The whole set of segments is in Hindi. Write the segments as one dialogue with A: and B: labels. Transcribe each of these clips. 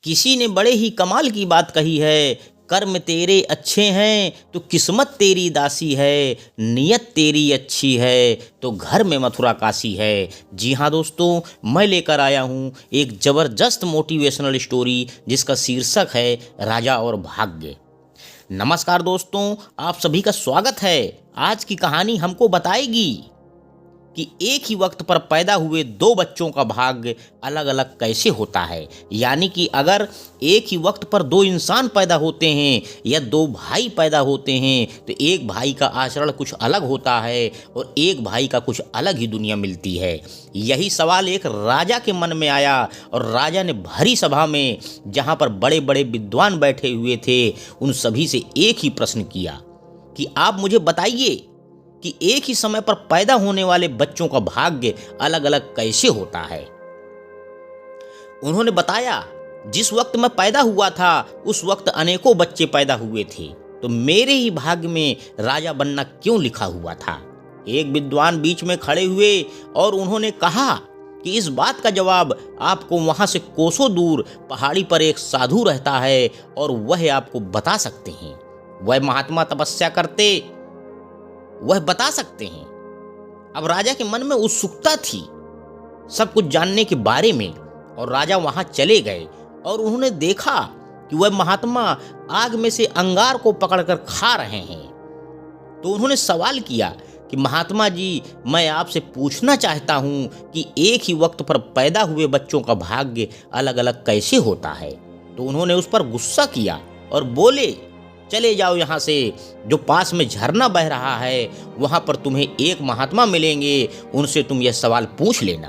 A: किसी ने बड़े ही कमाल की बात कही है, कर्म तेरे अच्छे हैं तो किस्मत तेरी दासी है, नियत तेरी अच्छी है तो घर में मथुरा काशी है। जी हाँ दोस्तों, मैं लेकर आया हूँ एक ज़बरदस्त मोटिवेशनल स्टोरी जिसका शीर्षक है राजा और भाग्य। नमस्कार दोस्तों, आप सभी का स्वागत है। आज की कहानी हमको बताएगी कि एक ही वक्त पर पैदा हुए दो बच्चों का भाग्य अलग अलग कैसे होता है। यानी कि अगर एक ही वक्त पर दो इंसान पैदा होते हैं या दो भाई पैदा होते हैं तो एक भाई का आचरण कुछ अलग होता है और एक भाई का कुछ अलग ही दुनिया मिलती है। यही सवाल एक राजा के मन में आया और राजा ने भरी सभा में, जहाँ पर बड़े बड़े विद्वान बैठे हुए थे, उन सभी से एक ही प्रश्न किया कि आप मुझे बताइए कि एक ही समय पर पैदा होने वाले बच्चों का भाग्य अलग अलग कैसे होता है। उन्होंने बताया, जिस वक्त मैं पैदा हुआ था उस वक्त अनेकों बच्चे पैदा हुए थे, तो मेरे ही भाग्य में राजा बनना क्यों लिखा हुआ था। एक विद्वान बीच में खड़े हुए और उन्होंने कहा कि इस बात का जवाब आपको वहां से कोसों दूर पहाड़ी पर एक साधु रहता है और वह आपको बता सकते हैं। वह महात्मा तपस्या करते, वह बता सकते हैं। अब राजा के मन में उत्सुकता थी सब कुछ जानने के बारे में और राजा वहां चले गए और उन्होंने देखा कि वह महात्मा आग में से अंगार को पकड़कर खा रहे हैं। तो उन्होंने सवाल किया कि महात्मा जी, मैं आपसे पूछना चाहता हूं कि एक ही वक्त पर पैदा हुए बच्चों का भाग्य अलग अलग कैसे होता है। तो उन्होंने उस पर गुस्सा किया और बोले, चले जाओ यहाँ से, जो पास में झरना बह रहा है वहां पर तुम्हें एक महात्मा मिलेंगे, उनसे तुम यह सवाल पूछ लेना।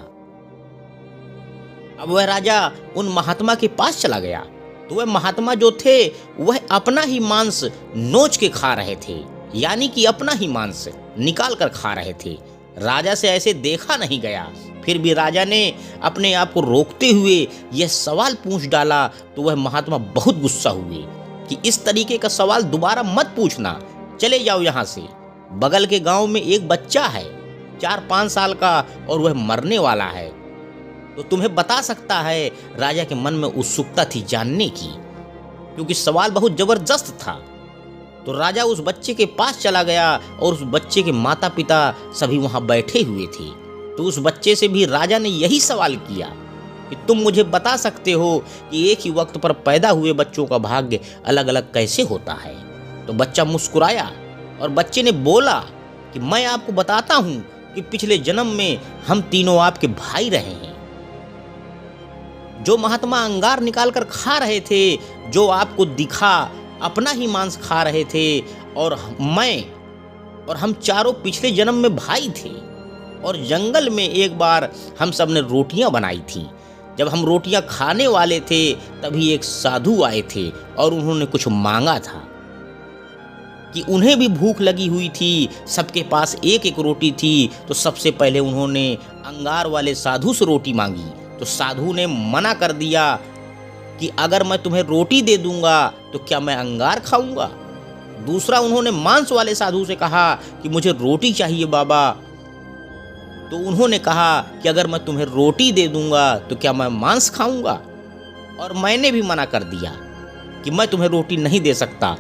A: अब वह राजा उन महात्मा के पास चला गया तो वह महात्मा जो थे वह अपना ही मांस नोच के खा रहे थे, यानी कि अपना ही मांस निकाल कर खा रहे थे। राजा से ऐसे देखा नहीं गया, फिर भी राजा ने अपने आप को रोकते हुए यह सवाल पूछ डाला तो वह महात्मा बहुत गुस्सा हुए कि इस तरीके का सवाल दोबारा मत पूछना, चले जाओ यहाँ से। बगल के गांव में एक बच्चा है 4-5 साल का और वह मरने वाला है, तो तुम्हें बता सकता है। राजा के मन में उत्सुकता थी जानने की, क्योंकि सवाल बहुत जबरदस्त था। तो राजा उस बच्चे के पास चला गया और उस बच्चे के माता पिता सभी वहां बैठे हुए थे। तो उस बच्चे से भी राजा ने यही सवाल किया कि तुम मुझे बता सकते हो कि एक ही वक्त पर पैदा हुए बच्चों का भाग्य अलग अलग कैसे होता है। तो बच्चा मुस्कुराया और बच्चे ने बोला कि मैं आपको बताता हूं कि पिछले जन्म में हम तीनों आपके भाई रहे हैं। जो महात्मा अंगार निकाल कर खा रहे थे, जो आपको दिखा अपना ही मांस खा रहे थे, और हम चारों पिछले जन्म में भाई थे। और जंगल में एक बार हम सब ने रोटियां बनाई थी। जब हम रोटियां खाने वाले थे तभी एक साधु आए थे और उन्होंने कुछ मांगा था कि उन्हें भी भूख लगी हुई थी, सबके पास एक एक रोटी थी। तो सबसे पहले उन्होंने अंगार वाले साधु से रोटी मांगी, तो साधु ने मना कर दिया कि अगर मैं तुम्हें रोटी दे दूंगा तो क्या मैं अंगार खाऊंगा। दूसरा उन्होंने मांस वाले साधु से कहा कि मुझे रोटी चाहिए बाबा, तो उन्होंने कहा कि अगर मैं तुम्हें रोटी दे दूंगा तो क्या मैं मांस खाऊंगा। और मैंने भी मना कर दिया कि मैं तुम्हें रोटी नहीं दे सकता।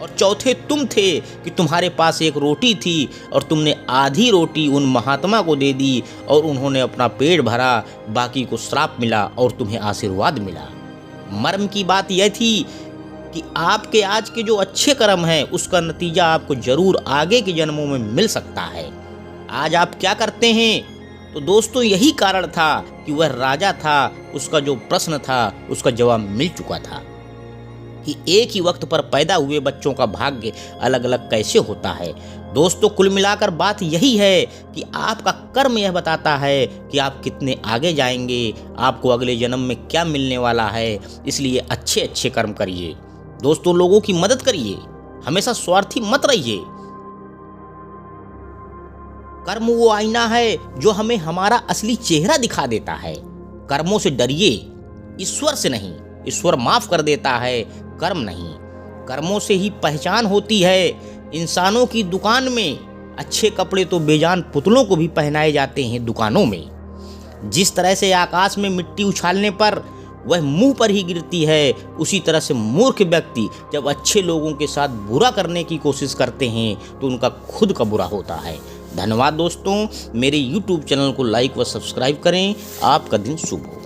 A: और चौथे तुम थे कि तुम्हारे पास एक रोटी थी और तुमने आधी रोटी उन महात्मा को दे दी और उन्होंने अपना पेट भरा, बाकी को श्राप मिला और तुम्हें आशीर्वाद मिला। मर्म की बात यह थी कि आपके आज के जो अच्छे कर्म हैं उसका नतीजा आपको जरूर आगे के जन्मों में मिल सकता है। आज आप क्या करते हैं? तो दोस्तों, यही कारण था कि वह राजा था, उसका जो प्रश्न था उसका जवाब मिल चुका था कि एक ही वक्त पर पैदा हुए बच्चों का भाग्य अलग अलग कैसे होता है। दोस्तों, कुल मिलाकर बात यही है कि आपका कर्म यह बताता है कि आप कितने आगे जाएंगे, आपको अगले जन्म में क्या मिलने वाला है। इसलिए अच्छे अच्छे कर्म करिए दोस्तों, लोगों की मदद करिए, हमेशा स्वार्थी मत रहिए। कर्म वो आईना है जो हमें हमारा असली चेहरा दिखा देता है। कर्मों से डरिए, ईश्वर से नहीं। ईश्वर माफ कर देता है, कर्म नहीं। कर्मों से ही पहचान होती है। इंसानों की दुकान में अच्छे कपड़े तो बेजान पुतलों को भी पहनाए जाते हैं दुकानों में। जिस तरह से आकाश में मिट्टी उछालने पर वह मुंह पर ही गिरती है, उसी तरह से मूर्ख व्यक्ति जब अच्छे लोगों के साथ बुरा करने की कोशिश करते हैं तो उनका खुद का बुरा होता है। धन्यवाद दोस्तों, मेरे YouTube चैनल को लाइक व सब्सक्राइब करें। आपका दिन शुभ हो।